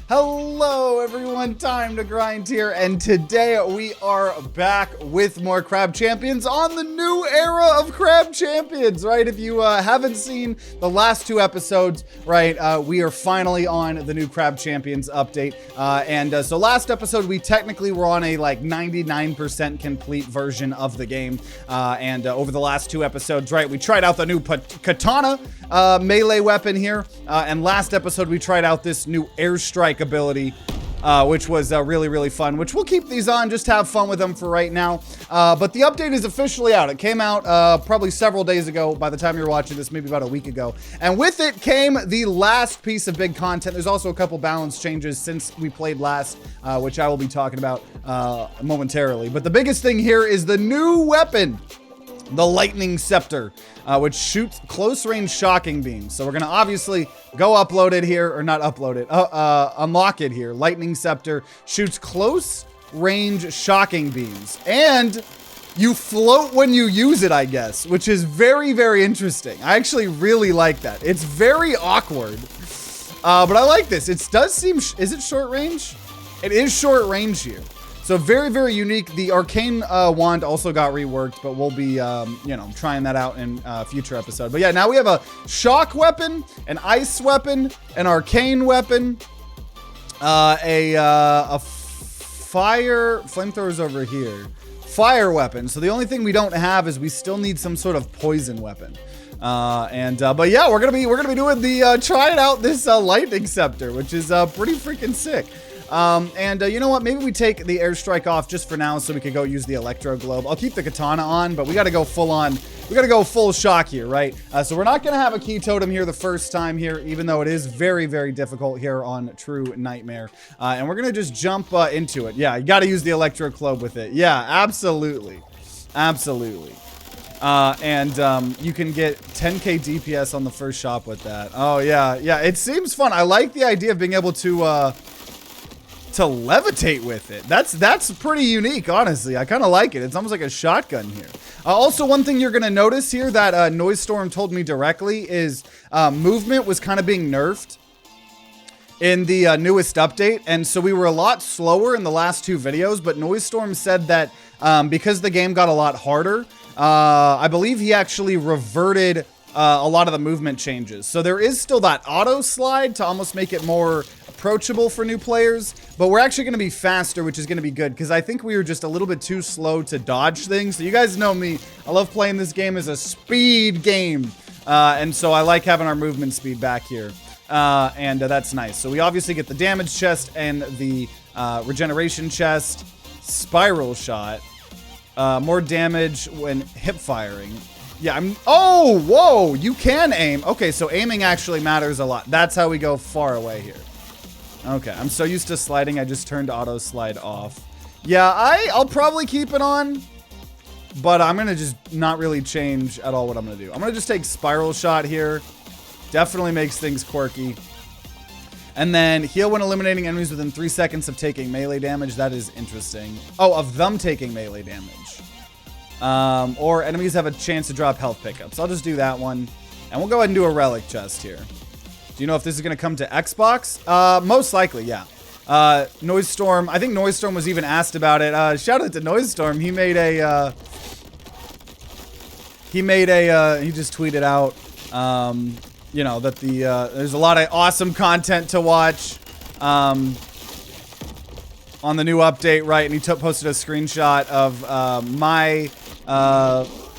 Hello everyone, Time to Grind here, and today we are back with more Crab Champions on the new era of Crab Champions, right? If you haven't seen the last two episodes, right, we are finally on the new Crab Champions update, so last episode we technically were on a like 99% complete version of the game, over the last two episodes, right, we tried out the new katana melee weapon here, and last episode we tried out this new airstrike ability, which was really fun, which we'll keep these on, just have fun with them for right now. But the update is officially out. It came out probably several days ago by the time you're watching this, maybe about a week ago. And with it came the last piece of big content. There's also a couple balance changes since we played last, which I will be talking about momentarily. But the biggest thing here is the new weapon, the Lightning Scepter, which shoots close-range shocking beams. So we're gonna obviously go upload it here, or not upload it, unlock it here. Lightning Scepter shoots close-range shocking beams, and you float when you use it, I guess, which is very interesting. I actually really like that. It's very awkward, but I like this. It does seem, is it short range? It is short range here. So very unique. The arcane wand also got reworked, but we'll be, trying that out in a future episode. But yeah, now we have a shock weapon, an ice weapon, an arcane weapon, a fire, flamethrowers over here, fire weapon. So the only thing we don't have is we still need some sort of poison weapon. But yeah, we're gonna be doing the trying out this lightning scepter, which is pretty freaking sick. You know what? Maybe we take the airstrike off just for now so we could go use the electro globe. I'll keep the katana on, but we got to go full on. We got to go full shock here, right? So we're not going to have a key totem here the first time here, even though it is very difficult here on True Nightmare. And we're going to just jump into it. Yeah, you got to use the electro globe with it. Yeah, absolutely. You can get 10k DPS on the first shot with that. Oh yeah, it seems fun. I like the idea of being able to levitate with it. That's pretty unique, honestly. I kind of like it. It's almost like a shotgun here. Also, one thing you're gonna notice here that Noise Storm told me directly is movement was kind of being nerfed in the newest update, and so we were a lot slower in the last two videos, but Noise Storm said that because the game got a lot harder, I believe he actually reverted a lot of the movement changes. So there is still that auto slide to almost make it more approachable for new players, but we're actually going to be faster, which is going to be good, because I think we were just a little bit too slow to dodge things. So you guys know me, I love playing this game as a speed game, and so I like having our movement speed back here, that's nice. So we obviously get the damage chest and the regeneration chest, spiral shot, more damage when hip firing. Yeah, oh, whoa, you can aim. Okay, so aiming actually matters a lot. That's how we go far away here. Okay, I'm so used to sliding, I just turned auto slide off. Yeah, I'll probably keep it on, but I'm gonna just not really change at all what I'm gonna do. I'm gonna just take spiral shot here. Definitely makes things quirky. And then heal when eliminating enemies within 3 seconds of taking melee damage. That is interesting. Oh, of them taking melee damage. Or enemies have a chance to drop health pickups. I'll just do that one. And we'll go ahead and do a relic chest here. Do you know if this is going to come to Xbox? Most likely, yeah. Noise Storm, I think Noise Storm was even asked about it. Shout out to Noise Storm. He made a, he just tweeted out, that there's a lot of awesome content to watch, on the new update, right? And he posted a screenshot of,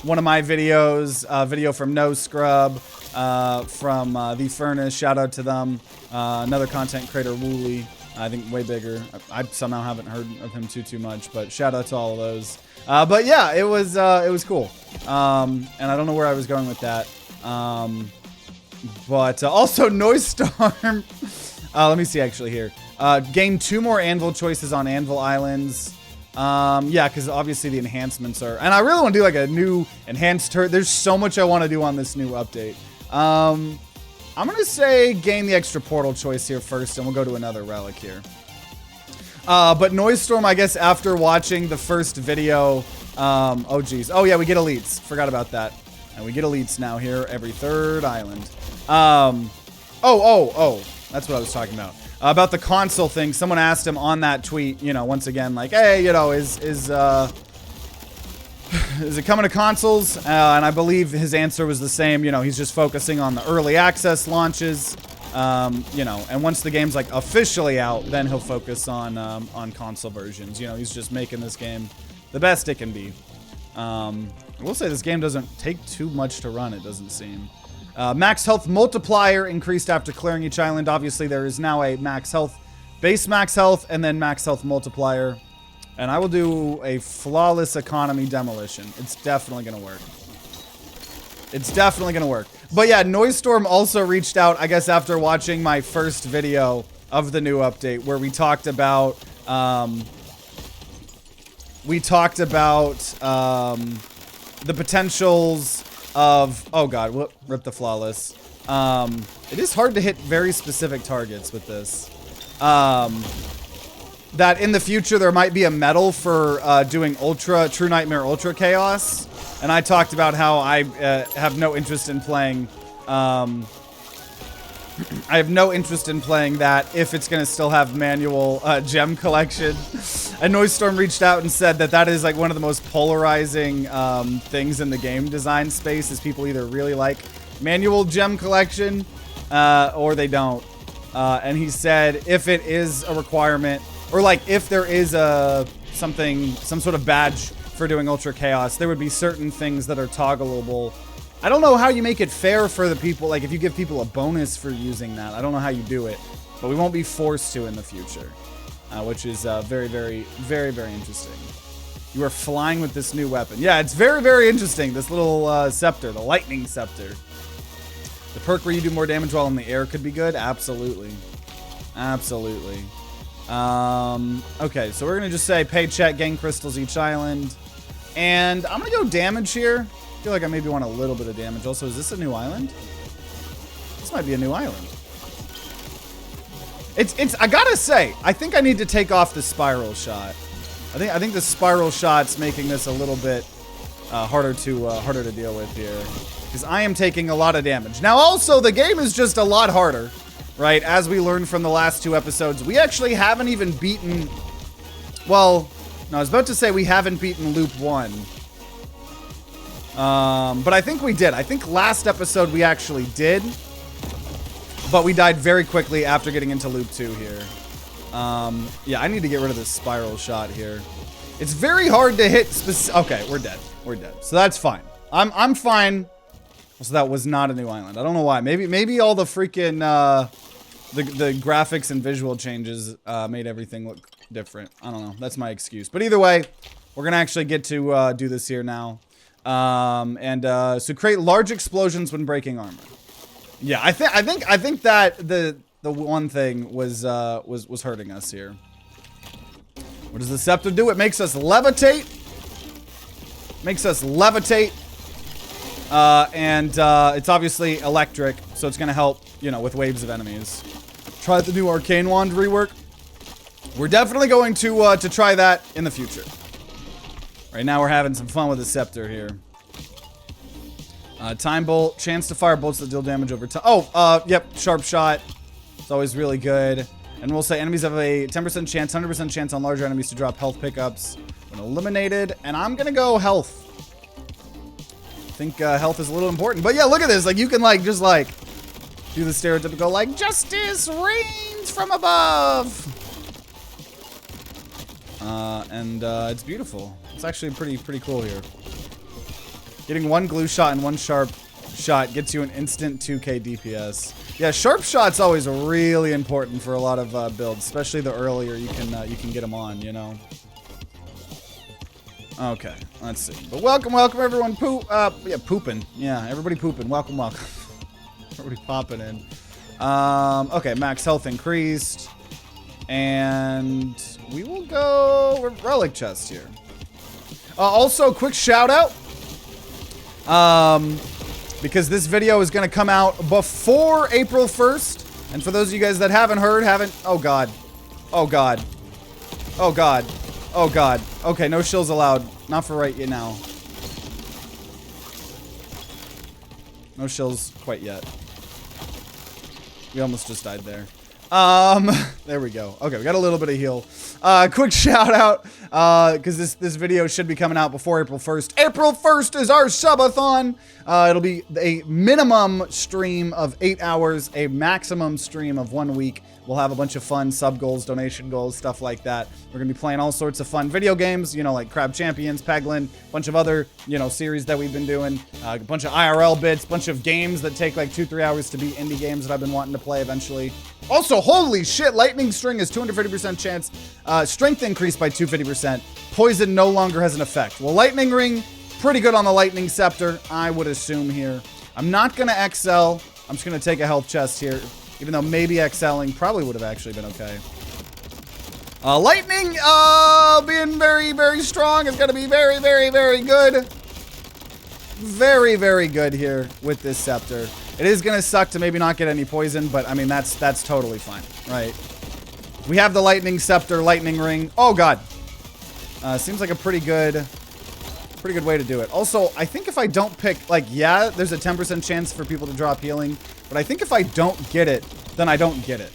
one of my videos, video from No Scrub, from The Furnace, shout out to them. Another content creator, Wooly, I think way bigger. I somehow haven't heard of him too much, but shout out to all of those. But yeah, it was cool. And I don't know where I was going with that. Also Noise Storm. Let me see actually here. Gain 2 more anvil choices on Anvil Islands. Yeah, because obviously the enhancements are, and I really want to do like a new enhanced turret. There's so much I want to do on this new update. I'm gonna say gain the extra portal choice here first, and we'll go to another relic here. But Noise Storm, I guess after watching the first video, oh geez, oh yeah, we get elites. Forgot about that, and we get elites now here every 3rd island. Oh, that's what I was talking about. About the console thing. Someone asked him on that tweet, you know, once again, like, hey, you know, is it coming to consoles? And I believe his answer was the same. You know, he's just focusing on the early access launches. You know, and once the game's like officially out, then he'll focus on console versions. You know, he's just making this game the best it can be. I will say this game doesn't take too much to run, it doesn't seem. Max health multiplier increased after clearing each island. Obviously, there is now a max health, base max health, and then max health multiplier. And I will do a flawless economy demolition. It's definitely going to work. It's definitely going to work. But yeah, Noisestorm also reached out, I guess, after watching my first video of the new update, where we talked about, the potentials of, oh god, whoop, rip the flawless. It is hard to hit very specific targets with this. That in the future there might be a medal for doing True Nightmare Ultra Chaos, and I talked about how I have no interest in playing. I have no interest in playing that if it's gonna still have manual gem collection. And Noisestorm reached out and said that that is like one of the most polarizing things in the game design space, is people either really like manual gem collection or they don't. And he said if it is a requirement, or like if there is some sort of badge for doing Ultra Chaos, there would be certain things that are toggleable. I don't know how you make it fair for the people, like if you give people a bonus for using that. I don't know how you do it, but we won't be forced to in the future, which is very, very, very, very interesting. You are flying with this new weapon. Yeah, it's very, very interesting, this little scepter, the lightning scepter. The perk where you do more damage while in the air could be good. Absolutely. Absolutely. Okay, so we're gonna just say paycheck, gain crystals each island. And I'm gonna go damage here. I feel like I maybe want a little bit of damage. Also, is this a new island? This might be a new island. I gotta say, I think I need to take off the spiral shot. I think the spiral shot's making this a little bit harder to deal with here, because I am taking a lot of damage. Now, also, the game is just a lot harder, right? As we learned from the last two episodes, we actually haven't even beaten. Well, no, I was about to say we haven't beaten Loop 1. But I think we did. I think last episode we actually did. But we died very quickly after getting into Loop 2 here. Yeah, I need to get rid of this spiral shot here. It's very hard to hit okay, we're dead. We're dead. So that's fine. I'm fine. So that was not a new island. I don't know why. Maybe all the freaking the graphics and visual changes made everything look different. I don't know. That's my excuse. But either way, we're gonna actually get to do this here now. So create large explosions when breaking armor. Yeah, I think that the one thing was hurting us here. What does the scepter do? It makes us levitate. Makes us levitate. And it's obviously electric, so it's gonna help, you know, with waves of enemies. Try the new arcane wand rework. We're definitely going to try that in the future. Right now we're having some fun with the scepter here. Time bolt, chance to fire bolts that deal damage over time. Oh, yep, sharp shot. It's always really good. And we'll say enemies have a 10% chance, 100% chance on larger enemies to drop health pickups when eliminated. And I'm gonna go health. I think health is a little important. But yeah, look at this. Like, you can like just like do the stereotypical like justice reigns from above. It's beautiful. It's actually pretty cool here. Getting one glue shot and one sharp shot gets you an instant 2k DPS. Yeah, sharp shot's always really important for a lot of builds, especially the earlier you can get them on, you know. Okay, let's see. But welcome everyone. Yeah, pooping. Yeah, everybody pooping. Welcome. Everybody popping in. Okay, max health increased. And we will go relic chest here. Also, quick shout out. Because this video is going to come out before April 1st. And for those of you guys that haven't heard, oh god. Oh god. Oh god. Oh god. Okay, no shills allowed. Not for right now. No shills quite yet. We almost just died there. There we go. Okay, we got a little bit of heal. Quick shout out, because this video should be coming out before April 1st. April 1st is our Subathon. It'll be a minimum stream of 8 hours, a maximum stream of 1 week. We'll have a bunch of fun sub goals, donation goals, stuff like that. We're gonna be playing all sorts of fun video games, you know, like Crab Champions, Peglin, a bunch of other, you know, series that we've been doing, a bunch of IRL bits, bunch of games that take like 2-3 hours to beat, indie games that I've been wanting to play eventually. Also, holy shit, Lightning String is 250% chance, strength increase by 250%. Poison no longer has an effect. Well, Lightning Ring, pretty good on the Lightning Scepter, I would assume here. I'm not gonna XL, I'm just gonna take a health chest here. Even though maybe XLing probably would have actually been okay. Lightning, being very, very strong is going to be very, very, very good. Very, very good here with this scepter. It is going to suck to maybe not get any poison, but I mean, that's totally fine, right? We have the Lightning Scepter, Lightning Ring. Oh, God. Seems like a pretty good way to do it. Also, I think if I don't pick, like, yeah, there's a 10% chance for people to drop healing, but I think if I don't get it, then I don't get it,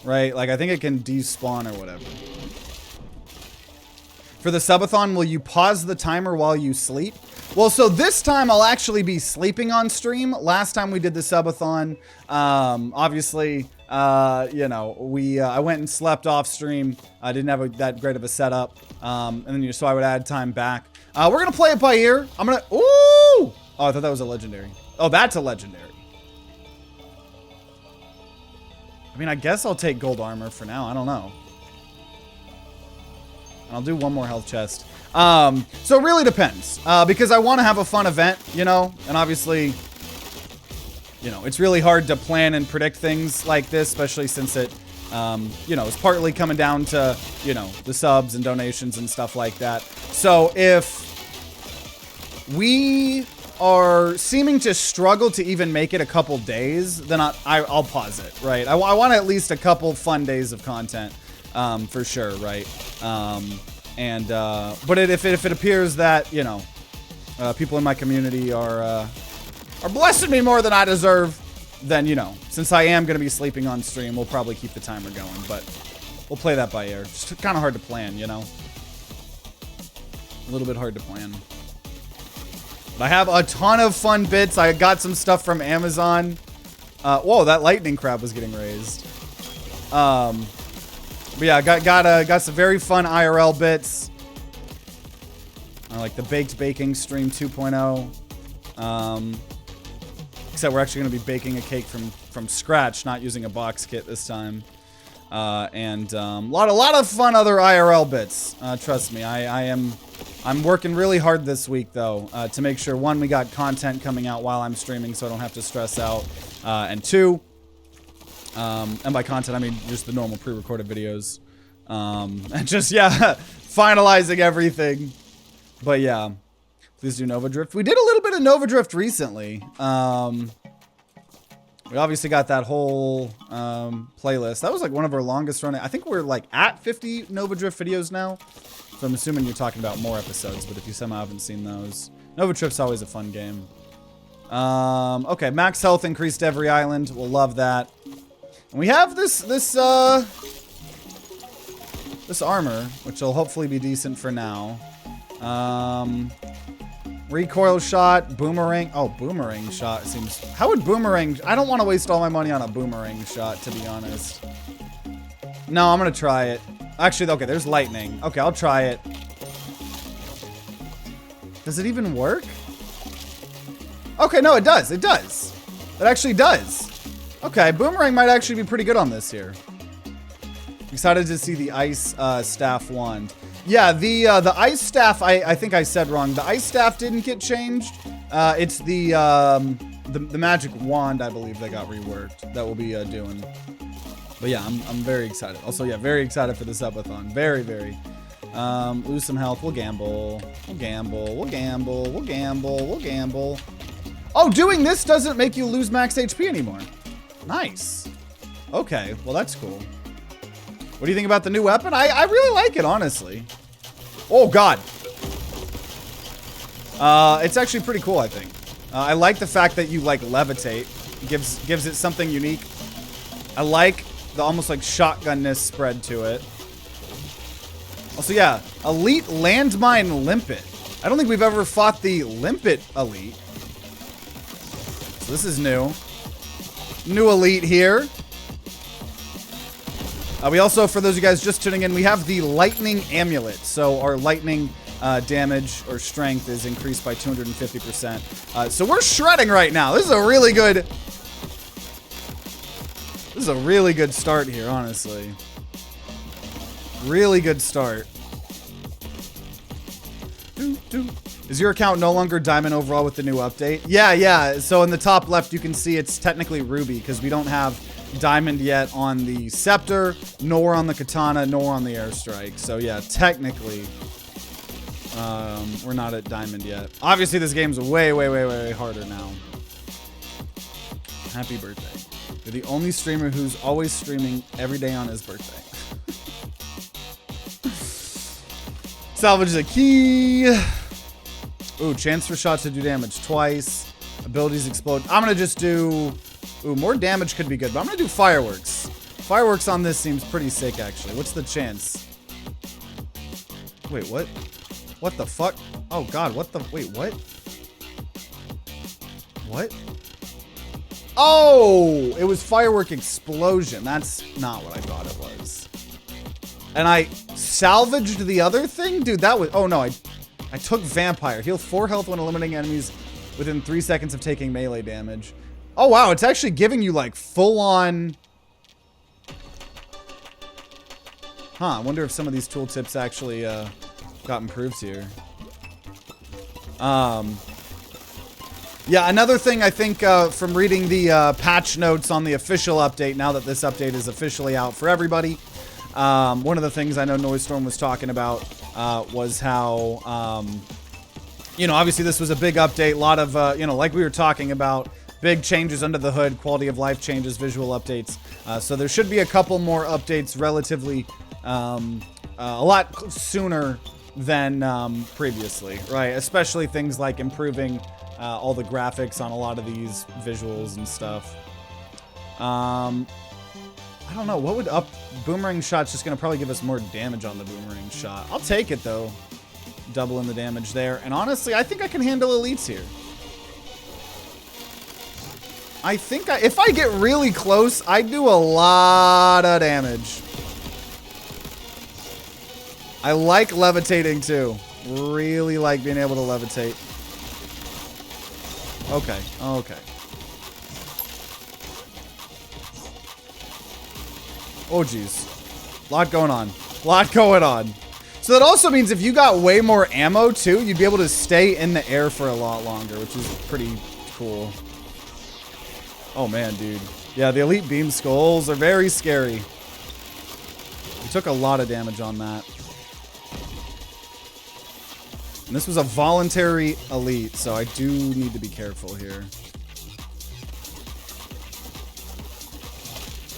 right? Like, I think it can despawn or whatever. For the Subathon, will you pause the timer while you sleep? Well, so this time I'll actually be sleeping on stream. Last time we did the Subathon, obviously, you know, I went and slept off stream. I didn't have that great of a setup, and then so I would add time back. We're gonna play it by ear. I'm gonna, ooh! Oh, I thought that was a legendary. Oh, that's a legendary. I mean, I guess I'll take gold armor for now. I don't know. And I'll do one more health chest. So it really depends, because I want to have a fun event, you know, and obviously, you know, it's really hard to plan and predict things like this, especially since it, you know, it's partly coming down to, you know, the subs and donations and stuff like that. So if we are seeming to struggle to even make it a couple days, then I'll pause it, right? I want at least a couple fun days of content, for sure, right? But if it appears that, you know, people in my community are blessing me more than I deserve, then, you know, since I am going to be sleeping on stream, we'll probably keep the timer going, but we'll play that by ear. Just kind of hard to plan, you know? A little bit hard to plan. But I have a ton of fun bits. I got some stuff from Amazon. Whoa, that lightning crab was getting raised. But yeah, got some very fun IRL bits. Like the baked baking stream 2.0. Except we're actually going to be baking a cake from scratch, not using a box kit this time. And a lot of fun other IRL bits. Trust me, I'm working really hard this week though, to make sure, one, we got content coming out while I'm streaming so I don't have to stress out, and two, and by content I mean just the normal pre-recorded videos, and just, yeah, finalizing everything. But yeah, please do Nova Drift. We did a little bit of Nova Drift recently. We obviously got that whole playlist. That was like one of our longest running. I think we're like at 50 Nova Drift videos now. So I'm assuming you're talking about more episodes, but if you somehow haven't seen those. Nova Drift's always a fun game. Okay, max health increased every island. We'll love that. And we have this armor, which will hopefully be decent for now. Recoil shot, boomerang. Oh, boomerang shot seems... How would boomerang... I don't want to waste all my money on a boomerang shot, to be honest. No, I'm going to try it. Actually, okay, there's lightning. Okay, I'll try it. Does it even work? Okay, no, it does. It does. It actually does. Okay, boomerang might actually be pretty good on this here. Excited to see the ice staff wand. Yeah, the ice staff, I think I said wrong. The ice staff didn't get changed. It's the magic wand, I believe, that got reworked that we'll be doing. But yeah, I'm very excited. Also, yeah, very excited for the Subathon. Very, very. Lose some health. We'll gamble. We'll gamble. We'll gamble. We'll gamble. We'll gamble. Oh, doing this doesn't make you lose max HP anymore. Nice. Okay, well, that's cool. What do you think about the new weapon? I really like it, honestly. Oh, God. It's actually pretty cool, I think. I like the fact that you, like, levitate. Gives it something unique. I like the almost like shotgunness spread to it. Also, yeah, Elite Landmine Limpet. I don't think we've ever fought the Limpet Elite. So this is new. New Elite here. We also, for those of you guys just tuning in, we have the Lightning Amulet. So our lightning damage or strength is increased by 250%. So we're shredding right now. This is a really good start here, honestly. Really good start. Is your account no longer diamond overall with the new update? Yeah. So in the top left, you can see it's technically ruby because we don't have diamond yet on the scepter, nor on the katana, nor on the airstrike. So yeah, technically, we're not at diamond yet. Obviously, this game's way harder now. Happy birthday. You're the only streamer who's always streaming every day on his birthday. Salvage the key. Ooh, chance for shots to do damage twice. Abilities explode. I'm gonna just do... Ooh, more damage could be good, but I'm gonna do fireworks. Fireworks on this seems pretty sick, actually. What's the chance? Wait, what? What the fuck? Oh, God, what the... Wait, what? What? Oh! It was firework explosion. That's not what I thought it was. And I salvaged the other thing? Dude, that was... Oh, no, I took Vampire. Heal 4 health when eliminating enemies within 3 seconds of taking melee damage. Oh, wow. It's actually giving you, like, full-on... Huh. I wonder if some of these tooltips actually got improved here. Yeah, another thing I think from reading the patch notes on the official update, now that this update is officially out for everybody, one of the things I know Noisestorm was talking about was how, you know, obviously this was a big update, a lot of, you know, like we were talking about, big changes under the hood, quality of life changes, visual updates. So there should be a couple more updates relatively a lot sooner than previously, right? Especially things like improving all the graphics on a lot of these visuals and stuff. I don't know, what would up... Boomerang shot's just gonna probably give us more damage on the boomerang shot. I'll take it, though. Doubling the damage there. And honestly, I think I can handle elites here. I think if I get really close, I do a lot of damage. I like levitating, too. Really like being able to levitate. Okay, okay. Oh, geez. Lot going on. Lot going on. So that also means if you got way more ammo, too, you'd be able to stay in the air for a lot longer, which is pretty cool. Oh, man, dude. Yeah, the elite beam skulls are very scary. We took a lot of damage on that. And this was a voluntary elite, so I do need to be careful here.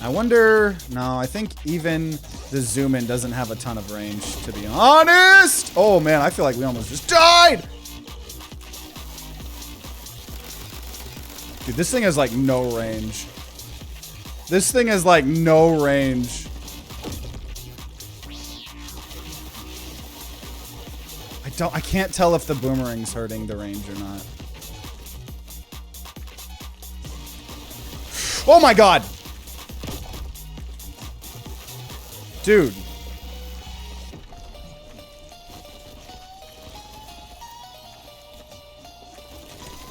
I wonder... No, I think even the zoom in doesn't have a ton of range, to be honest. Oh, man, I feel like we almost just died. Dude, this thing has, like, no range. This thing has, like, no range. I can't tell if the boomerang's hurting the range or not. Oh my god! Dude.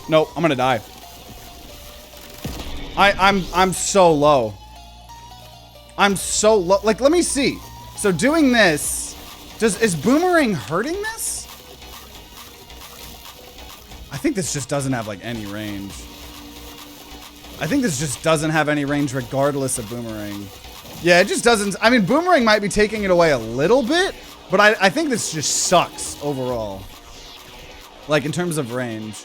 Nope, I'm gonna die. I'm so low. I'm so low. Like, let me see. So doing this, is boomerang hurting this? I think this just doesn't have, like, any range. I think this just doesn't have any range regardless of boomerang. Yeah, it just doesn't... I mean, boomerang might be taking it away a little bit, but I think this just sucks overall. Like, in terms of range.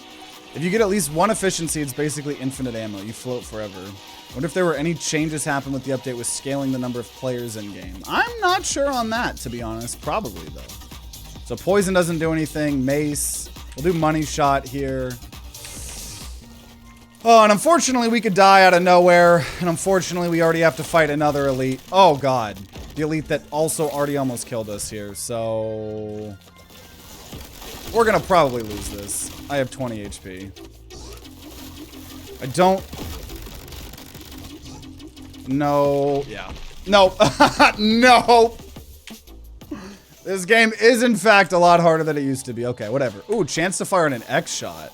If you get at least one efficiency, it's basically infinite ammo. You float forever. I wonder if there were any changes happen with the update with scaling the number of players in-game. I'm not sure on that, to be honest. Probably, though. So poison doesn't do anything. Mace... We'll do money shot here. Oh, and unfortunately we could die out of nowhere. And unfortunately we already have to fight another elite. Oh god. The elite that also already almost killed us here. So we're gonna probably lose this. I have 20 HP. I don't... No. Yeah. No. No. This game is, in fact, a lot harder than it used to be. Okay, whatever. Ooh, chance to fire in an X shot.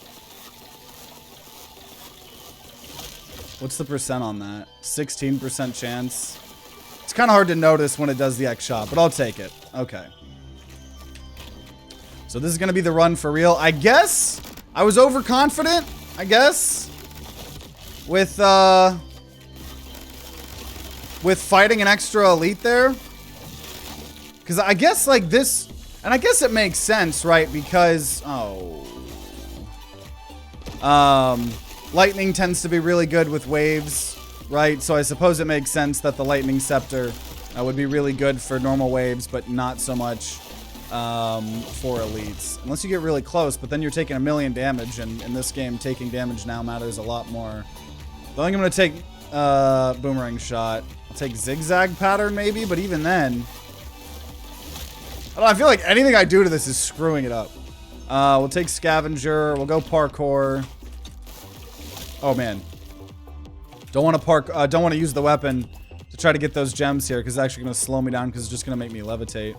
What's the percent on that? 16% chance. It's kind of hard to notice when it does the X shot, but I'll take it. Okay. So this is going to be the run for real. I guess I was overconfident, I guess, with fighting an extra elite there. Because I guess like this, and I guess it makes sense, right? Because, lightning tends to be really good with waves, right? So I suppose it makes sense that the lightning scepter would be really good for normal waves, but not so much for elites. Unless you get really close, but then you're taking 1,000,000 damage, and in this game, taking damage now matters a lot more. I think I'm going to take boomerang shot. I'll take zigzag pattern maybe, but even then... I don't know, I feel like anything I do to this is screwing it up. We'll take scavenger. We'll go parkour. Oh man, don't want to use the weapon to try to get those gems here because it's actually going to slow me down because it's just going to make me levitate.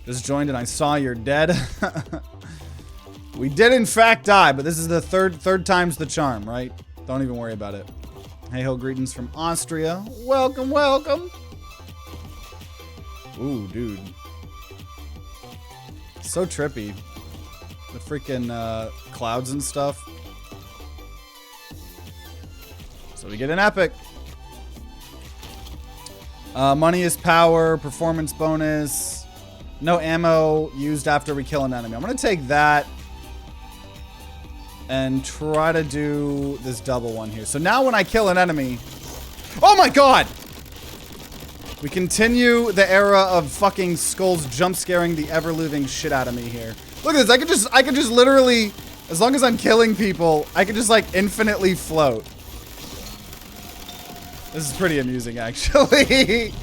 Just joined and I saw you're dead. We did in fact die, but this is the third time's the charm, right? Don't even worry about it. Hey ho, greetings from Austria. Welcome, welcome. Ooh, dude. So trippy. The freaking clouds and stuff. So we get an epic. Money is power, performance bonus. No ammo used after we kill an enemy. I'm going to take that and try to do this double one here. So now when I kill an enemy... Oh my god! We continue the era of fucking skulls jump scaring the ever-living shit out of me here. Look at this. I could just literally, as long as I'm killing people, I could just like infinitely float. This is pretty amusing, actually.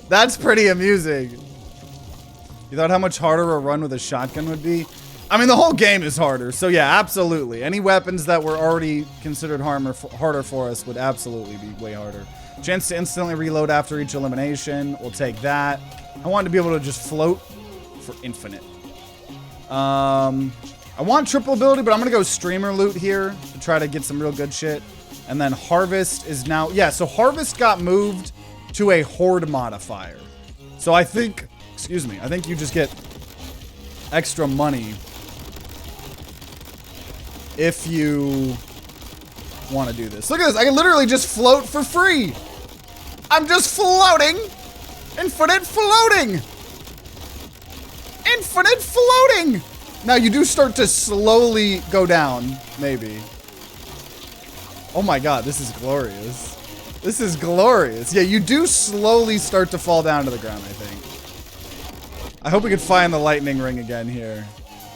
That's pretty amusing. You thought how much harder a run with a shotgun would be? I mean, the whole game is harder. So yeah, absolutely. Any weapons that were already considered harder for us would absolutely be way harder. Chance to instantly reload after each elimination. We'll take that. I want to be able to just float for infinite. I want triple ability, but I'm going to go streamer loot here to try to get some real good shit. And then harvest is now... Yeah, so harvest got moved to a horde modifier. So I think... Excuse me. I think you just get extra money if you want to do this. Look at this. I can literally just float for free. I'm just floating. Infinite floating. Infinite floating. Now you do start to slowly go down, maybe. Oh my god, this is glorious. This is glorious. Yeah, you do slowly start to fall down to the ground, I think. I hope we could find the lightning ring again here,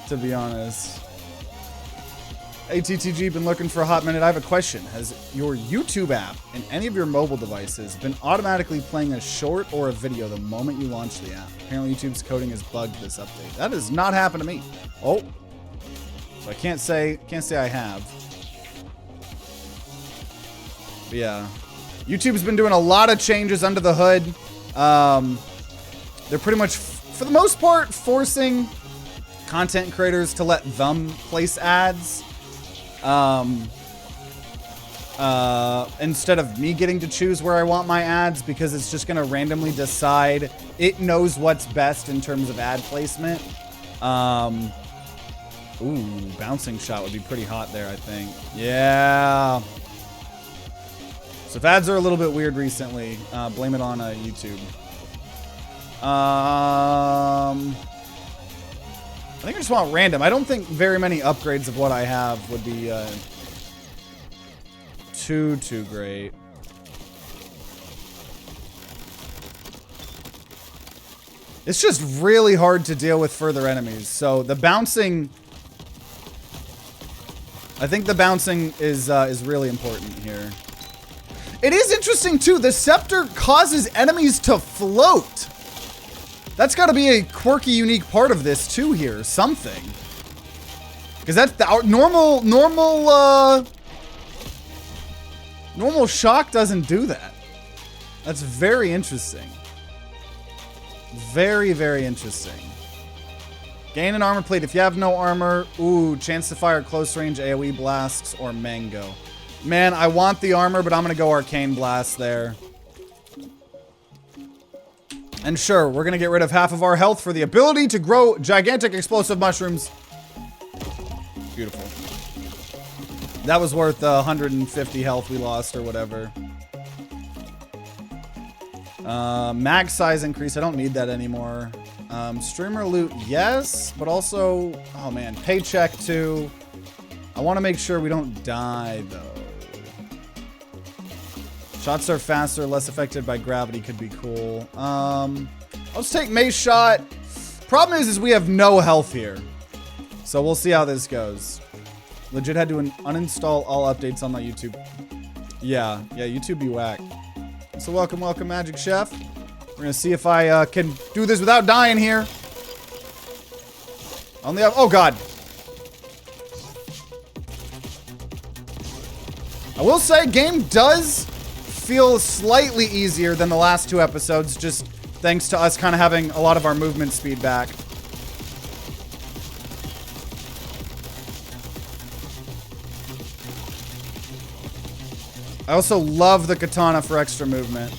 to be honest. ATTG, been looking for a hot minute. I have a question. Has your YouTube app and any of your mobile devices been automatically playing a short or a video the moment you launch the app? Apparently YouTube's coding is bugged this update. That has not happened to me. Oh. So I can't say I have. But yeah. YouTube's been doing a lot of changes under the hood. They're pretty much, for the most part, forcing content creators to let them place ads. Instead of me getting to choose where I want my ads, because it's just going to randomly decide. It knows what's best in terms of ad placement. Ooh, bouncing shot would be pretty hot there, I think. Yeah. So if ads are a little bit weird recently, blame it on YouTube. I think I just want random. I don't think very many upgrades of what I have would be too great. It's just really hard to deal with further enemies. So the bouncing, I think the bouncing is really important here. It is interesting too. The scepter causes enemies to float. That's got to be a quirky, unique part of this too here. Something. Because that's the normal shock doesn't do that. That's very interesting. Very, very interesting. Gain an armor plate. If you have no armor, ooh, chance to fire close range AoE blasts or mango. Man, I want the armor, but I'm going to go arcane blast there. And sure, we're going to get rid of half of our health for the ability to grow gigantic explosive mushrooms. Beautiful. That was worth 150 health we lost or whatever. Mag size increase. I don't need that anymore. Streamer loot, yes. But also, oh man, paycheck too. I want to make sure we don't die though. Shots are faster, less affected by gravity could be cool. Let's take mace shot. Problem is we have no health here. So we'll see how this goes. Legit had to uninstall all updates on my YouTube. Yeah, YouTube be whack. So welcome, Magic Chef. We're gonna see if I can do this without dying here. Only have, oh god. I will say, game does feel slightly easier than the last 2 episodes, just thanks to us kind of having a lot of our movement speed back. I also love the katana for extra movement.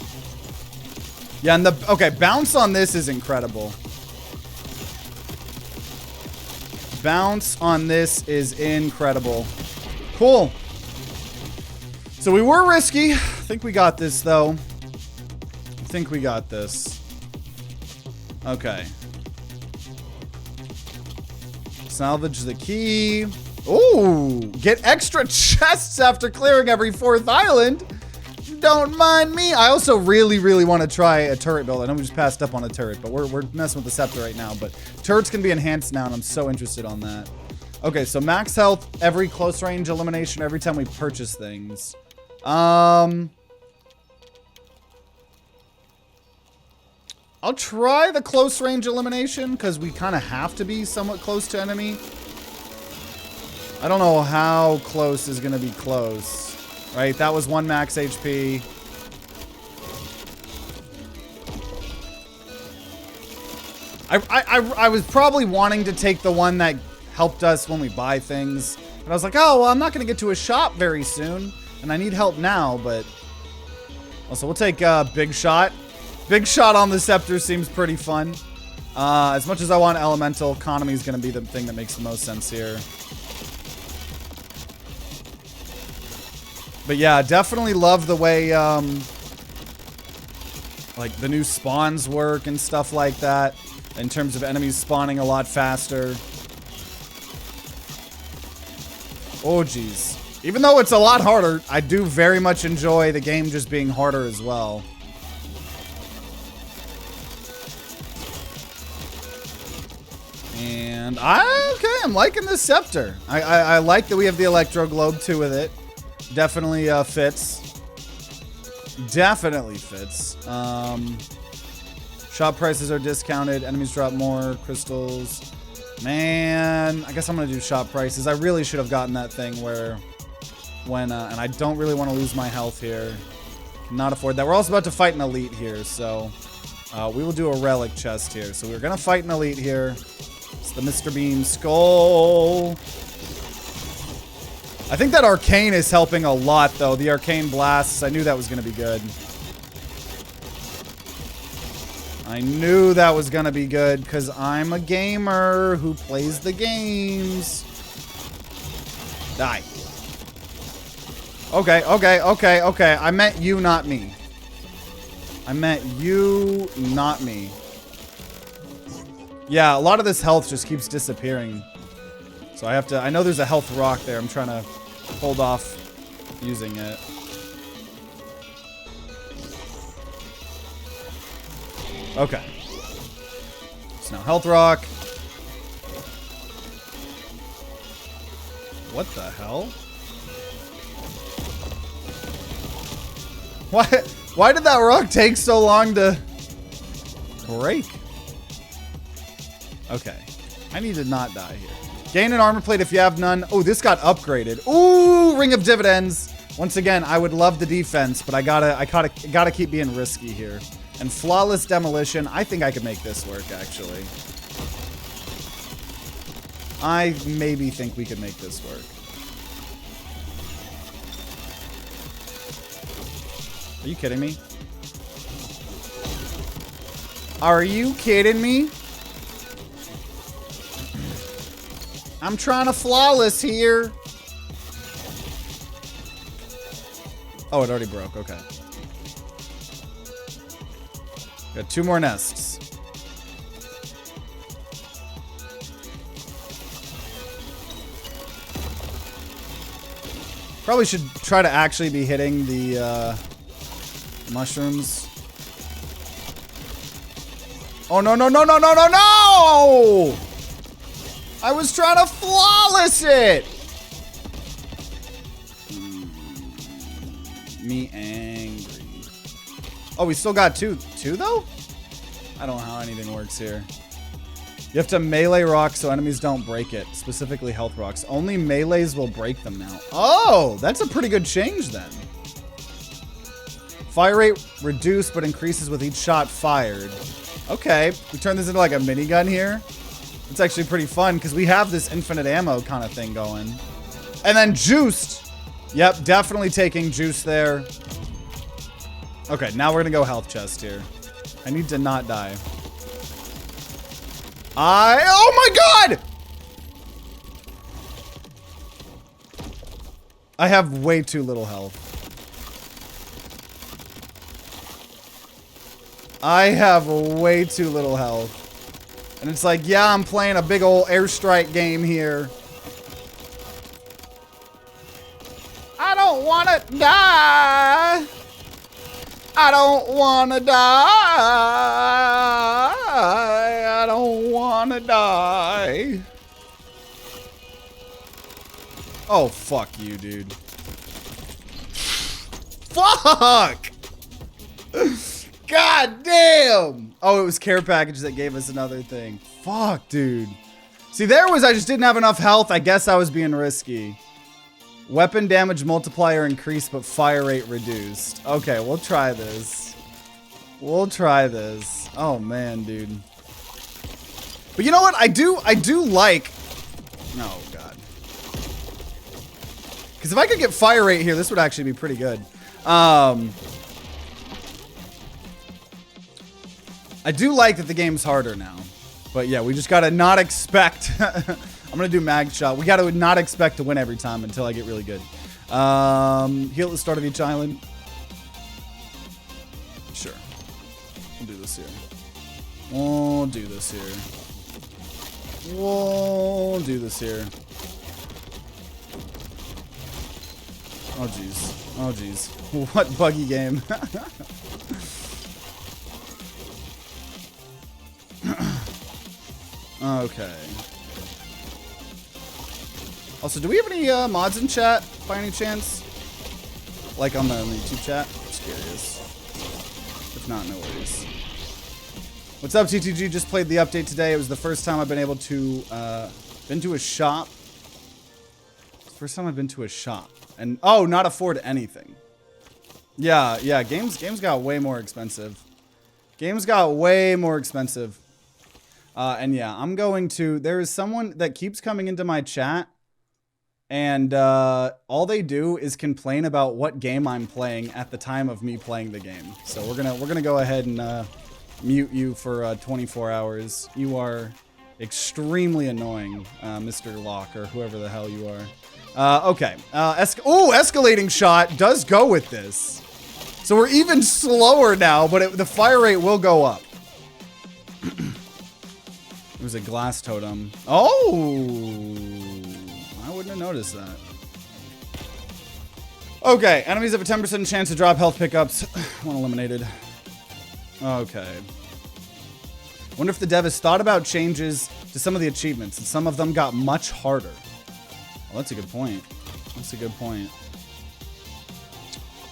Yeah, and okay, bounce on this is incredible. Bounce on this is incredible. Cool. So we were risky. I think we got this, though. I think we got this. Okay. Salvage the key. Ooh, get extra chests after clearing every 4th island. Don't mind me. I also really, really want to try a turret build. I know we just passed up on a turret, but we're messing with the scepter right now. But turrets can be enhanced now, and I'm so interested on that. Okay, so max health, every close range elimination, every time we purchase things. I'll try the close range elimination, because we kind of have to be somewhat close to enemy. I don't know how close is going to be close. Right, that was 1 max HP. I was probably wanting to take the one that helped us when we buy things. But I was like, oh, well, I'm not going to get to a shop very soon. And I need help now, but... Also, we'll take Big Shot. Big Shot on the Scepter seems pretty fun. As much as I want Elemental, Economy is going to be the thing that makes the most sense here. But yeah, definitely love the way, like, the new spawns work and stuff like that. In terms of enemies spawning a lot faster. Oh, geez. Even though it's a lot harder, I do very much enjoy the game just being harder as well. And okay, I'm liking this scepter. I like that we have the Electro Globe too with it. Definitely fits. Definitely fits. Shop prices are discounted. Enemies drop more. Crystals. Man, I guess I'm going to do shop prices. I really should have gotten that thing where... and I don't really want to lose my health here. Cannot afford that. We're also about to fight an elite here, so... we will do a relic chest here. So we're going to fight an elite here. It's the Mr. Beam Skull. I think that Arcane is helping a lot, though. The Arcane Blasts. I knew that was going to be good. I knew that was going to be good, because I'm a gamer who plays the games. Die. Okay. I meant you, not me. I meant you, not me. Yeah, a lot of this health just keeps disappearing. So I have to... I know there's a health rock there. I'm trying to hold off using it. Okay. So now health rock. What the hell? Why did that rock take so long to break? Okay. I need to not die here. Gain an armor plate if you have none. Oh, this got upgraded. Ooh, Ring of Dividends. Once again, I would love the defense, but I gotta keep being risky here. And Flawless Demolition. I think I could make this work, actually. I maybe think we could make this work. Are you kidding me? Are you kidding me? I'm trying to flawless here. Oh, it already broke. Okay. Got 2 more nests. Probably should try to actually be hitting the mushrooms. Oh, no, no, no, no, no, no, no! I was trying to flawless it! Me angry. Oh, we still got two though? I don't know how anything works here. You have to melee rocks so enemies don't break it. Specifically health rocks. Only melees will break them now. Oh, that's a pretty good change then. Fire rate reduced but increases with each shot fired. Okay, we turn this into like a minigun here. It's actually pretty fun because we have this infinite ammo kind of thing going. And then juiced. Yep, definitely taking juice there. Okay, now we're gonna go health chest here. I need to not die. Oh my god! I have way too little health. I have way too little health. And it's like, yeah, I'm playing a big old airstrike game here. I don't want to die. I don't want to die. I don't want to die. Oh, fuck you, dude. Fuck! God damn! Oh, it was care package that gave us another thing. Fuck, dude. See, there was, I just didn't have enough health. I guess I was being risky. Weapon damage multiplier increased, but fire rate reduced. Okay, we'll try this. We'll try this. Oh, man, dude. But you know what? I do like... Oh, God. Because if I could get fire rate here, this would actually be pretty good. I do like that the game's harder now. But yeah, we just gotta not expect... I'm gonna do mag shot. We gotta not expect to win every time until I get really good. Heal at the start of each island. Sure. We'll do this here. We'll do this here. We'll do this here. Oh, jeez. Oh, jeez. What buggy game. Okay. Also, do we have any mods in chat by any chance? Like on the YouTube chat? Just curious. If not, no worries. What's up, TTG? Just played the update today. It was the first time I've been able to been to a shop. First time I've been to a shop and not afford anything. Yeah, games got way more expensive. Games got way more expensive. And yeah, I'm going to... There is someone that keeps coming into my chat, and all they do is complain about what game I'm playing at the time of me playing the game. So we're gonna go ahead and mute you for 24 hours. You are extremely annoying, Mr. Locke, or whoever the hell you are. Okay. Escalating shot does go with this. So we're even slower now, but the fire rate will go up. There's a glass totem. Oh, I wouldn't have noticed that. Okay, enemies have a 10% chance to drop health pickups. One eliminated. Okay. Wonder if the dev has thought about changes to some of the achievements, and some of them got much harder. Well, that's a good point. That's a good point.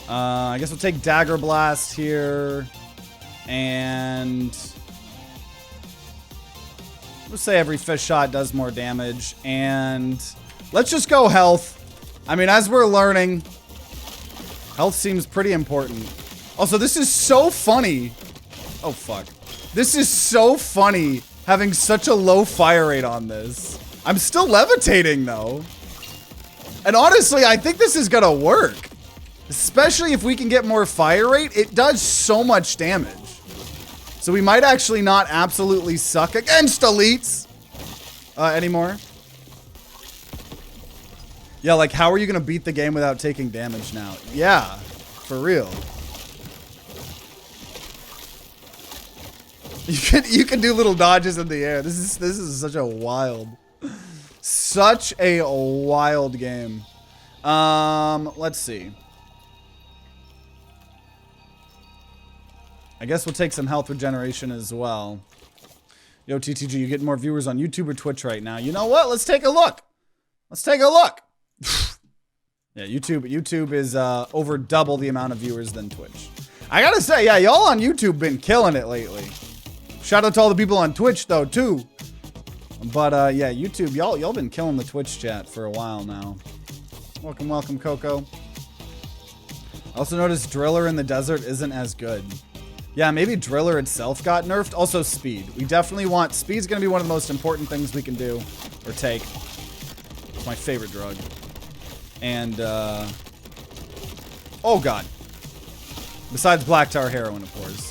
I guess we'll take Dagger Blast here. And let's say every fish shot does more damage. And let's just go health. I mean, as we're learning, health seems pretty important. Also, this is so funny. Oh, fuck. This is so funny having such a low fire rate on this. I'm still levitating, though. And honestly, I think this is gonna work. Especially if we can get more fire rate. It does so much damage. So we might actually not absolutely suck against elites anymore. Yeah, like, how are you gonna beat the game without taking damage now? Yeah, for real. You can do little dodges in the air. This is such a wild game. Let's see. I guess we'll take some health regeneration as well. Yo, TTG, you get more viewers on YouTube or Twitch right now? You know what? Let's take a look. Let's take a look. Yeah, YouTube is over double the amount of viewers than Twitch. I gotta say, yeah, y'all on YouTube been killing it lately. Shout out to all the people on Twitch though too. But yeah, YouTube, y'all been killing the Twitch chat for a while now. Welcome, welcome, Coco. I also noticed Driller in the desert isn't as good. Yeah, maybe Driller itself got nerfed. Also speed. We definitely want speed's gonna be one of the most important things we can do or take. It's my favorite drug. And oh god. Besides black tar heroin, of course.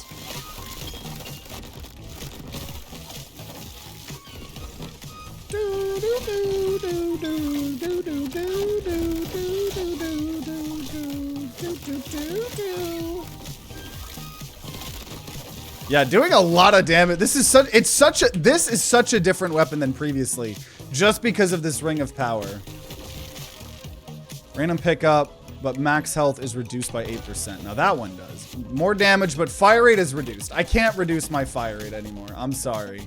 Yeah, doing a lot of damage. This is such a different weapon than previously, just because of this ring of power. Random pickup, but max health is reduced by 8%. Now that one does more damage, but fire rate is reduced. I can't reduce my fire rate anymore. I'm sorry.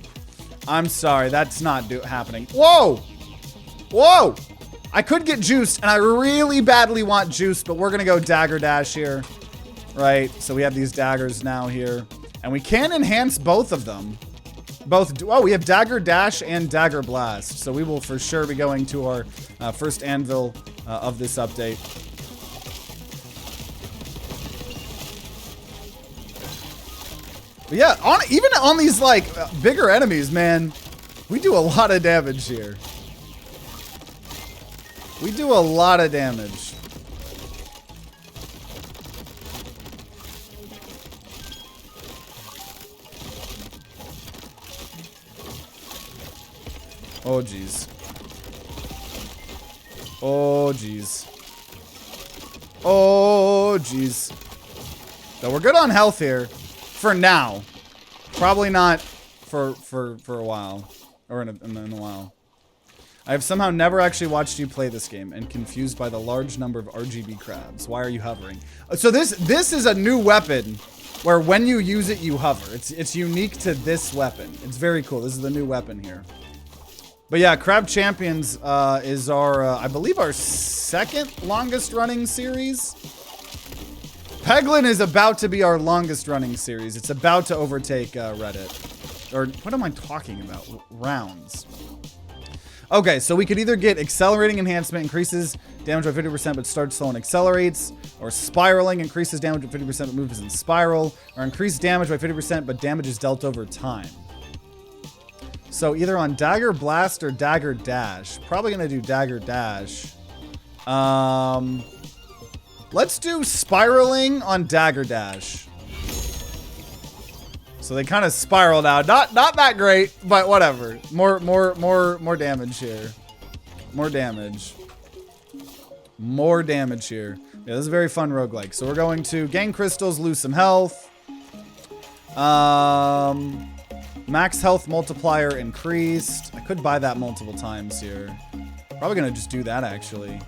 I'm sorry. That's not happening. Whoa! Whoa! I could get juiced, and I really badly want juice, but we're gonna go dagger dash here, right? So we have these daggers now here. And we can enhance both of them. Oh, we have Dagger Dash and Dagger Blast. So we will for sure be going to our first anvil of this update. But yeah, even on these like bigger enemies, man, we do a lot of damage here. We do a lot of damage. Oh, jeez. Oh, jeez. Oh, jeez. So we're good on health here. For now. Probably not for a while. Or in a while. I have somehow never actually watched you play this game and confused by the large number of RGB crabs. Why are you hovering? So this is a new weapon where when you use it, you hover. It's unique to this weapon. It's very cool. This is the new weapon here. But yeah, Crab Champions is our, I believe, our second longest running series. Peglin is about to be our longest running series. It's about to overtake Reddit. Or what am I talking about? Rounds. Okay, so we could either get Accelerating Enhancement, increases damage by 50% but starts slow and accelerates. Or Spiraling, increases damage by 50% but moves in spiral. Or increased damage by 50% but damage is dealt over time. So either on Dagger Blast or Dagger Dash. Probably gonna do Dagger Dash. Let's do Spiraling on Dagger Dash. So they kind of spiraled out. Not that great, but whatever. More damage here. More damage. More damage here. Yeah, this is a very fun roguelike. So we're going to gain crystals, lose some health. Max health multiplier increased. I could buy that multiple times here. Probably gonna just do that actually.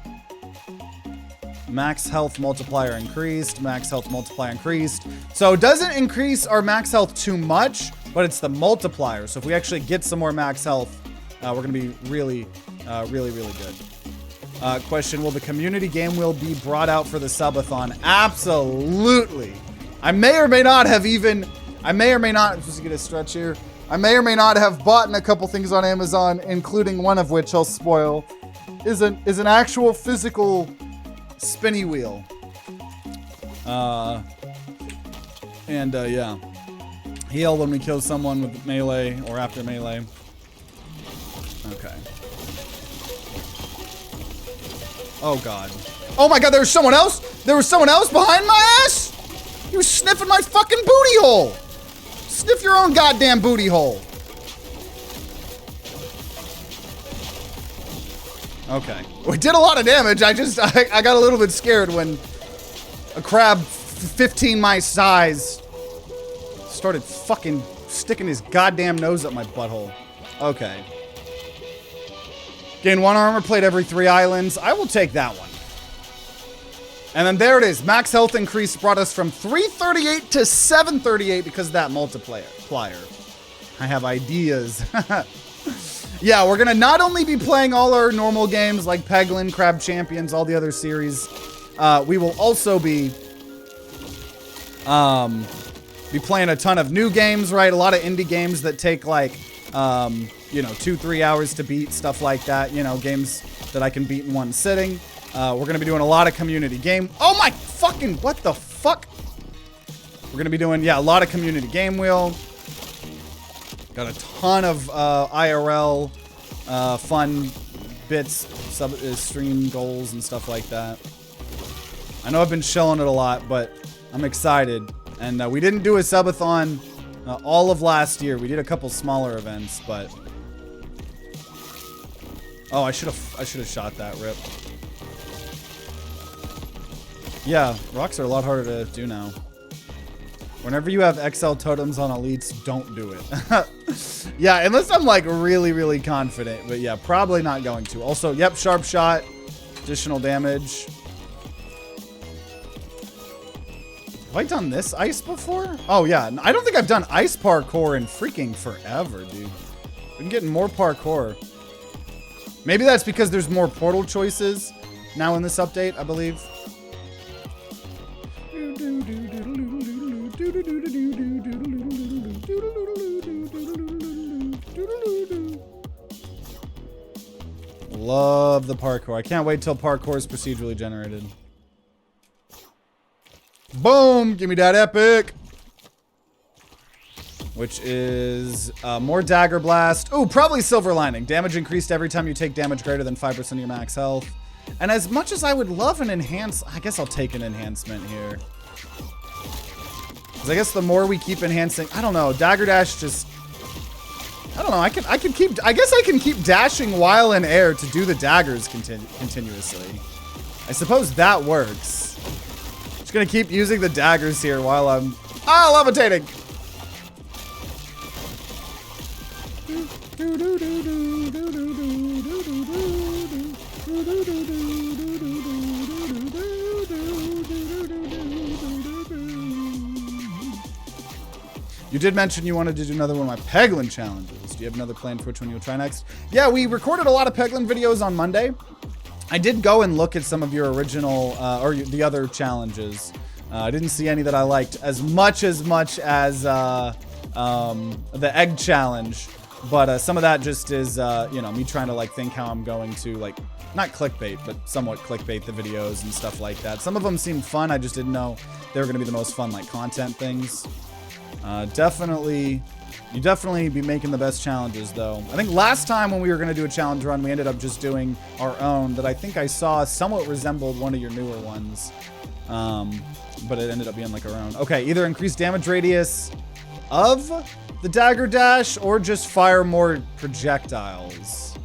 Max health multiplier increased. Max health multiplier increased. So it doesn't increase our max health too much, but it's the multiplier. So if we actually get some more max health, we're gonna be really good. Question, will the community game wheel be brought out for the subathon? Absolutely. I may or may not, I'm supposed to get a stretch here. I may or may not have bought a couple things on Amazon, including one of which I'll spoil, is an actual physical spinny wheel. Yeah. Heal when we kill someone with melee or after melee. Okay. Oh god. Oh my god, there was someone else? There was someone else behind my ass? He was sniffing my fucking booty hole. Sniff your own goddamn booty hole. Okay. We did a lot of damage. I got a little bit scared when a crab 15 my size started fucking sticking his goddamn nose up my butthole. Okay. Gain 1 armor plate every 3 islands. I will take that one. And then there it is. Max health increase brought us from 338 to 738 because of that multiplier. I have ideas. Yeah, we're going to not only be playing all our normal games like Peglin, Crab Champions, all the other series. We will also be playing a ton of new games, right? A lot of indie games that take like, 2-3 hours to beat, stuff like that. You know, games that I can beat in one sitting. We're going to be doing a lot of community game. Oh my fucking, what the fuck? We're going to be doing, a lot of community game wheel. Got a ton of IRL fun bits, stream goals and stuff like that. I know I've been shilling it a lot, but I'm excited. And we didn't do a subathon all of last year. We did a couple smaller events, but oh, I should have shot that rip. Yeah, rocks are a lot harder to do now. Whenever you have XL totems on elites, don't do it. Yeah, unless I'm like really, really confident. But yeah, probably not going to. Also, yep, sharp shot, additional damage. Have I done this ice before? Oh yeah, I don't think I've done ice parkour in freaking forever, dude. I've been getting more parkour. Maybe that's because there's more portal choices now in this update, I believe. Love the parkour. I can't wait till parkour is procedurally generated. Boom! Give me that epic! Which is more dagger blast. Ooh, probably silver lining. Damage increased every time you take damage greater than 5% of your max health. And as much as I would love an enhance, I guess I'll take an enhancement here. Because I guess the more we keep enhancing, I don't know, dagger dash just, I don't know, I guess I can keep dashing while in air to do the daggers continuously. I suppose that works. Just gonna keep using the daggers here while I'm, levitating. You did mention you wanted to do another one of my Peglin challenges. Do you have another plan for which one you'll try next? Yeah, we recorded a lot of Peglin videos on Monday. I did go and look at some of your original, or the other challenges. I didn't see any that I liked as much as the egg challenge. But some of that just is, me trying to like think how I'm going to like, not clickbait, but somewhat clickbait the videos and stuff like that. Some of them seemed fun. I just didn't know they were going to be the most fun like content things. You definitely be making the best challenges though. I think last time when we were going to do a challenge run, we ended up just doing our own that I think I saw somewhat resembled one of your newer ones. But it ended up being like our own. Okay, either increase damage radius of the dagger dash or just fire more projectiles.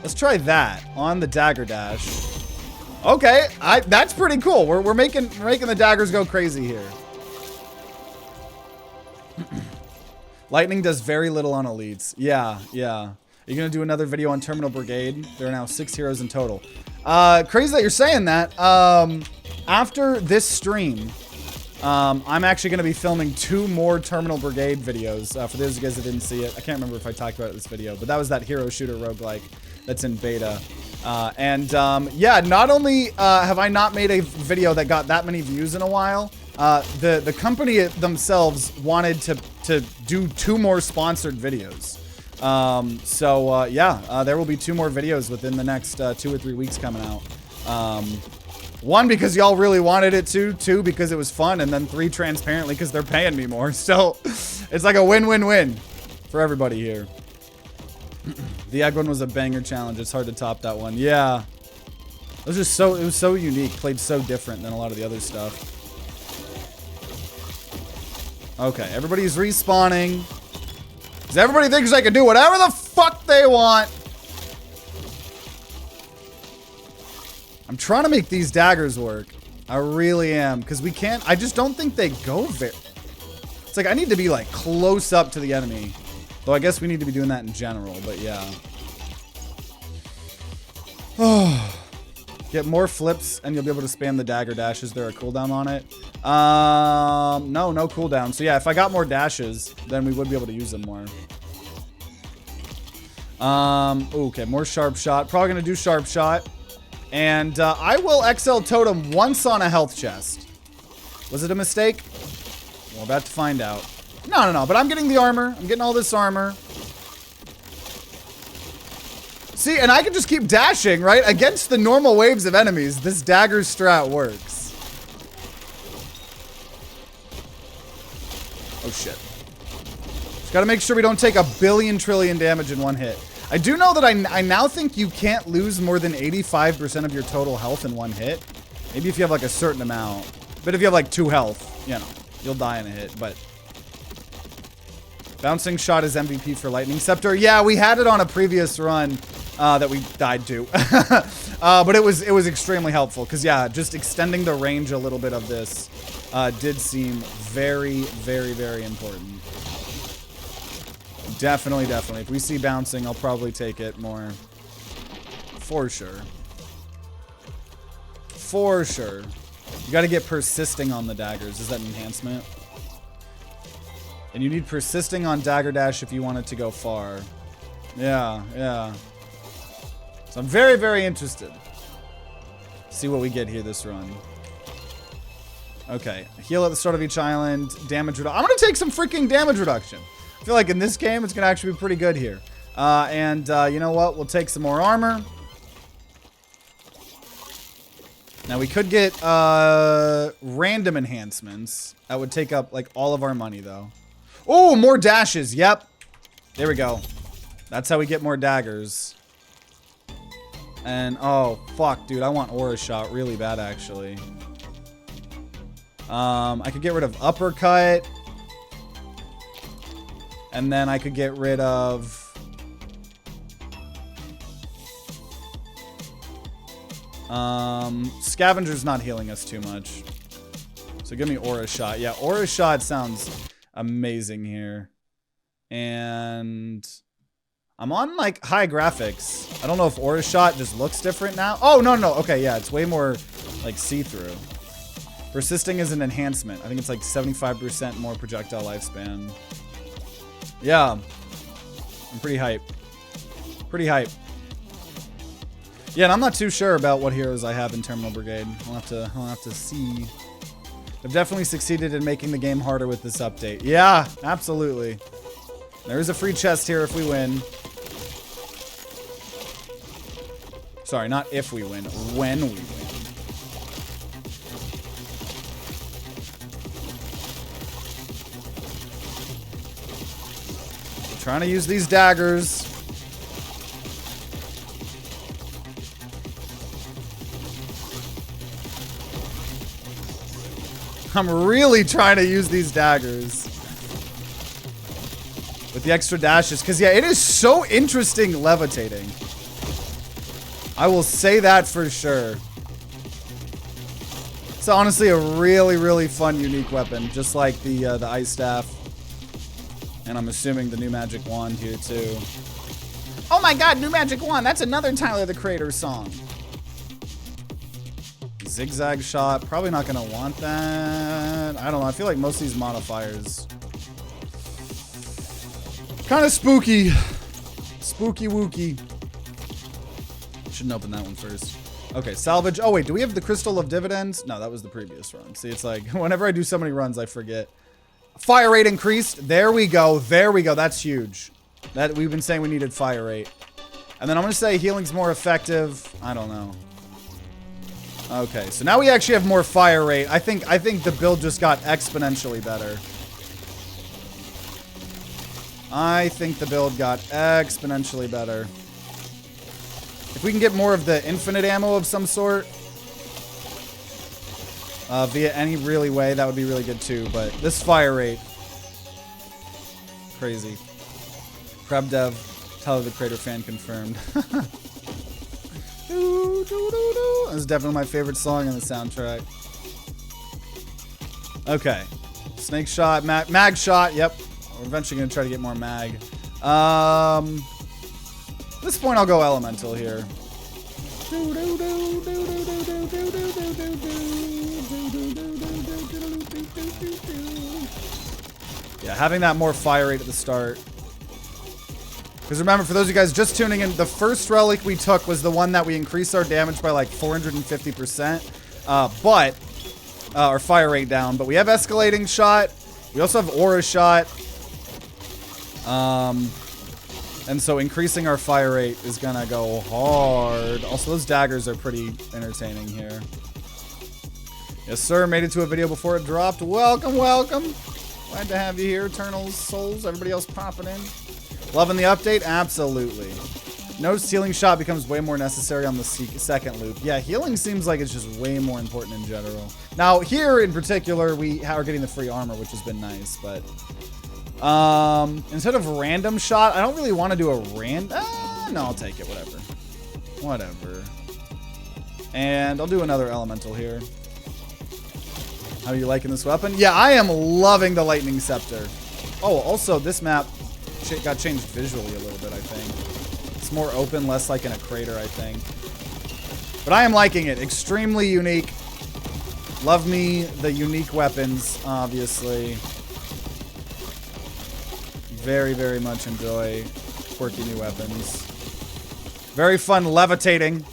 Let's try that on the dagger dash. Okay, that's pretty cool. We're making the daggers go crazy here. Lightning does very little on elites. Yeah. Are you gonna do another video on Terminal Brigade? There are now 6 heroes in total. Crazy that you're saying that. After this stream, I'm actually going to be filming 2 more Terminal Brigade videos. For those of you guys that didn't see it, I can't remember if I talked about it in this video, but that was that hero shooter roguelike. that's in beta. Yeah, not only have I not made a video that got that many views in a while, the company themselves wanted to do 2 more sponsored videos. Yeah, there will be 2 more videos within the next 2 or 3 weeks coming out. 1, because y'all really wanted it to, 2, because it was fun, and then 3, transparently, because they're paying me more. So it's like a win-win-win for everybody here. The egg one was a banger challenge. It's hard to top that one. Yeah. It was just so, it was so unique. Played so different than a lot of the other stuff. Okay, everybody's respawning. Because everybody thinks they can do whatever the fuck they want. I'm trying to make these daggers work. I really am. Because we can't, I just don't think they go very... It's like I need to be like close up to the enemy. Though I guess we need to be doing that in general, but yeah. Get more flips and you'll be able to spam the dagger dash. Is there a cooldown on it? No cooldown. So yeah, if I got more dashes, then we would be able to use them more. Okay, more sharp shot. Probably gonna do sharp shot. And I will XL totem once on a health chest. Was it a mistake? We're about to find out. No, but I'm getting the armor. I'm getting all this armor. See, and I can just keep dashing, right? Against the normal waves of enemies, this dagger strat works. Oh, shit. Just gotta make sure we don't take a billion trillion damage in one hit. I do know that I now think you can't lose more than 85% of your total health in one hit. Maybe if you have like a certain amount. But if you have like 2 health, you know, you'll die in a hit, but... Bouncing shot is MVP for Lightning Scepter. Yeah, we had it on a previous run that we died to. But it was extremely helpful because, yeah, just extending the range a little bit of this did seem very, very, very important. Definitely. If we see bouncing, I'll probably take it more. For sure. For sure. You got to get persisting on the daggers. Is that an enhancement? And you need persisting on dagger dash if you want it to go far. Yeah. So I'm very, very interested. See what we get here this run. Okay, heal at the start of each island. Damage reduction. I'm gonna take some freaking damage reduction. I feel like in this game, it's gonna actually be pretty good here. You know what? We'll take some more armor. Now we could get random enhancements. That would take up like all of our money though. Oh, more dashes. Yep. There we go. That's how we get more daggers. And, oh, fuck, dude. I want Aura Shot really bad, actually. I could get rid of Uppercut. And then I could get rid of... Scavenger's not healing us too much. So give me Aura Shot. Yeah, Aura Shot sounds amazing here. And... I'm on, like, high graphics. I don't know if Aura Shot just looks different now. Oh, no. Okay, yeah, it's way more, like, see-through. Persisting is an enhancement. I think it's, like, 75% more projectile lifespan. Yeah. I'm pretty hype. Yeah, and I'm not too sure about what heroes I have in Terminal Brigade. I'll have to see. I've definitely succeeded in making the game harder with this update. Yeah, absolutely. There is a free chest here if we win. Sorry, not if we win, when we win. We're trying to use these daggers. I'm really trying to use these daggers. With the extra dashes, because yeah, it is so interesting levitating. I will say that for sure. It's honestly a really, really fun, unique weapon, just like the ice staff, and I'm assuming the new magic wand here too. Oh my God, new magic wand! That's another Tyler the Creator song. Zigzag shot, probably not gonna want that. I don't know. I feel like most of these modifiers. Kind of spooky. Spooky wooky. Shouldn't open that one first. Okay, salvage. Oh, wait, do we have the Crystal of Dividends? No, that was the previous run. See, it's like, whenever I do so many runs, I forget. Fire rate increased. There we go. There we go. That's huge. That we've been saying we needed fire rate. And then I'm going to say healing's more effective. I don't know. Okay, so now we actually have more fire rate. I think the build just got exponentially better. I think the build got exponentially better. If we can get more of the infinite ammo of some sort, via any really way, that would be really good too. But this fire rate, crazy. Preb dev, Tyler the Creator fan confirmed. This is definitely my favorite song on the soundtrack. Okay, snake shot, mag shot. Yep, we're eventually gonna try to get more mag. At this point, I'll go elemental here. Yeah, having that more fire rate at the start. Because remember, for those of you guys just tuning in, the first relic we took was the one that we increased our damage by like 450%. But our fire rate down. But we have escalating shot. We also have aura shot. And so increasing our fire rate is gonna go hard. Also, those daggers are pretty entertaining here. Yes, sir. Made it to a video before it dropped. Welcome, welcome. Glad to have you here, Eternals, Souls, everybody else popping in. Loving the update? Absolutely. Notice healing shot becomes way more necessary on the second loop. Yeah, healing seems like it's just way more important in general. Now, here in particular, we are getting the free armor, which has been nice, but... instead of random shot, I don't really want to do a random... no, I'll take it, whatever. Whatever. And I'll do another elemental here. How are you liking this weapon? Yeah, I am loving the Lightning Scepter. Oh, also, this map got changed visually a little bit, I think. It's more open, less like in a crater, I think. But I am liking it. Extremely unique. Love me the unique weapons, obviously. Very, very much enjoy quirky new weapons. Very fun levitating.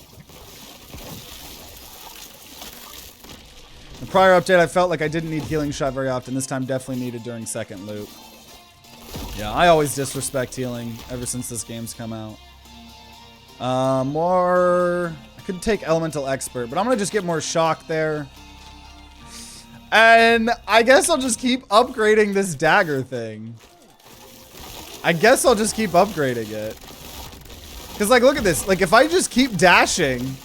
The prior update, I felt like I didn't need healing shot very often. This time definitely needed during second loop. Yeah, I always disrespect healing ever since this game's come out. More... I could take Elemental Expert, but I'm going to just get more shock there. And I guess I'll just keep upgrading this dagger thing. I guess I'll just keep upgrading it. Because, like, look at this. Like, if I just keep dashing,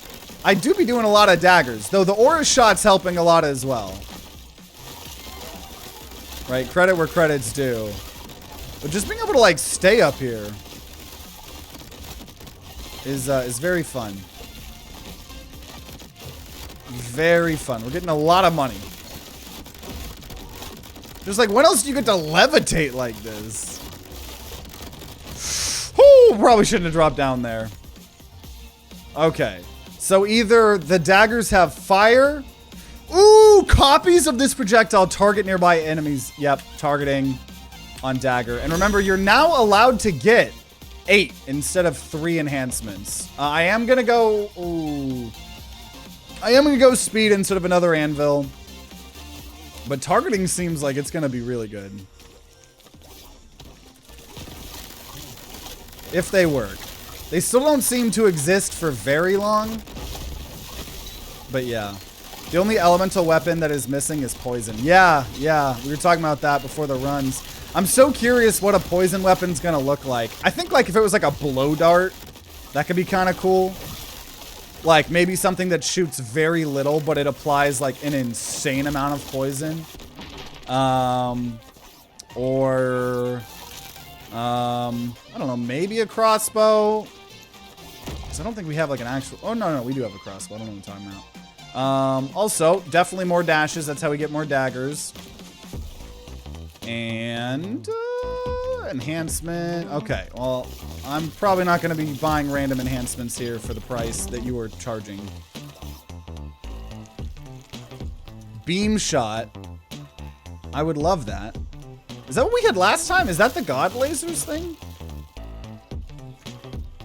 I do be doing a lot of daggers. Though the aura shot's helping a lot as well. Right? Credit where credit's due. But just being able to, like, stay up here is very fun. Very fun. We're getting a lot of money. Just like, when else do you get to levitate like this? Whew, probably shouldn't have dropped down there. Okay. So either the daggers have fire. Ooh, copies of this projectile target nearby enemies. Yep, targeting on dagger. And remember, you're now allowed to get 8 instead of 3 enhancements. I am going to go... Ooh. I am going to go speed instead of another anvil. But targeting seems like it's going to be really good. If they work. They still don't seem to exist for very long. But yeah. The only elemental weapon that is missing is poison. Yeah. We were talking about that before the runs. I'm so curious what a poison weapon's going to look like. I think like if it was like a blow dart, that could be kind of cool. Like maybe something that shoots very little, but it applies like an insane amount of poison. Or... I don't know, maybe a crossbow. Because I don't think we have like an actual... Oh, no, we do have a crossbow. I don't know what I'm talking about. Also, definitely more dashes. That's how we get more daggers. And... enhancement. Okay, well, I'm probably not going to be buying random enhancements here for the price that you were charging. Beam shot. I would love that. Is that what we had last time? Is that the God Lasers thing?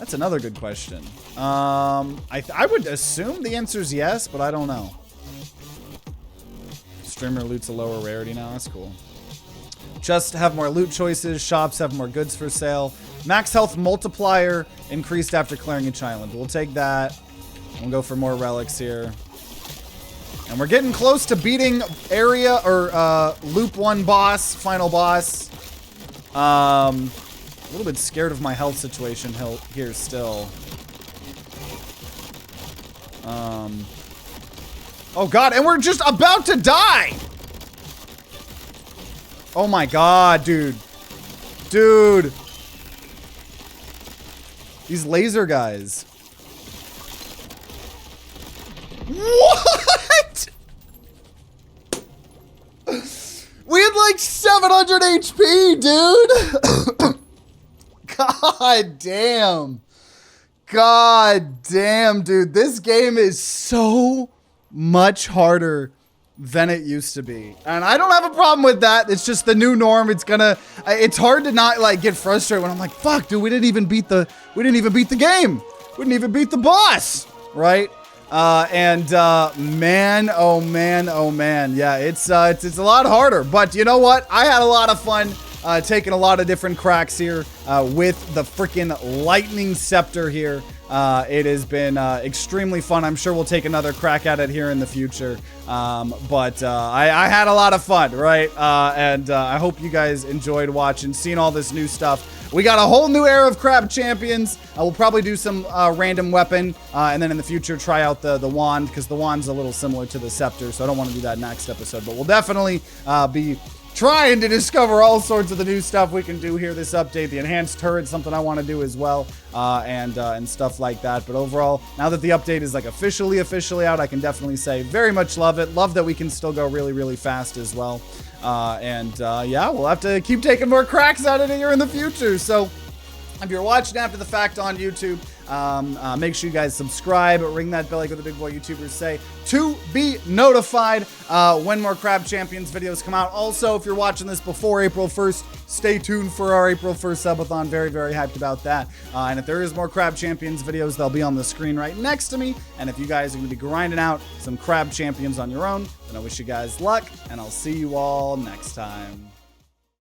That's another good question. I would assume the answer is yes, but I don't know. Streamer loot's a lower rarity now. That's cool. Just have more loot choices. Shops have more goods for sale. Max health multiplier increased after clearing each island. We'll take that. We'll go for more relics here. And we're getting close to beating area or loop 1 boss, final boss. A little bit scared of my health situation here still. Oh god, and we're just about to die! Oh my god, dude. Dude. These laser guys. What? We had like 700 HP, dude. God damn. God damn, dude. This game is so much harder than it used to be. And I don't have a problem with that. It's just the new norm. It's hard to not like get frustrated when I'm like, fuck, dude, we didn't even beat the game. We didn't even beat the boss, right? Man, oh man, oh man. Yeah, it's a lot harder, but you know what? I had a lot of fun taking a lot of different cracks here with the freaking lightning scepter here. It has been extremely fun. I'm sure we'll take another crack at it here in the future. I had a lot of fun, right? I hope you guys enjoyed watching, seeing all this new stuff. We got a whole new era of crab champions. We'll probably do some random weapon, and then in the future try out the wand, because the wand's a little similar to the scepter, so I don't want to do that next episode. But we'll definitely be trying to discover all sorts of the new stuff we can do here this update. The enhanced turret, something I want to do as well, and stuff like that. But overall, now that the update is like officially out, I can definitely say very much love it. Love that we can still go really, really fast as well. Yeah, we'll have to keep taking more cracks at it here in the future. So if you're watching after the fact on YouTube, make sure you guys subscribe, ring that bell like what the big boy YouTubers say, to be notified when more Crab Champions videos come out. Also, if you're watching this before April 1st, stay tuned for our April 1st Subathon. Very, very hyped about that. And if there is more Crab Champions videos, they'll be on the screen right next to me. And if you guys are going to be grinding out some Crab Champions on your own, then I wish you guys luck, and I'll see you all next time.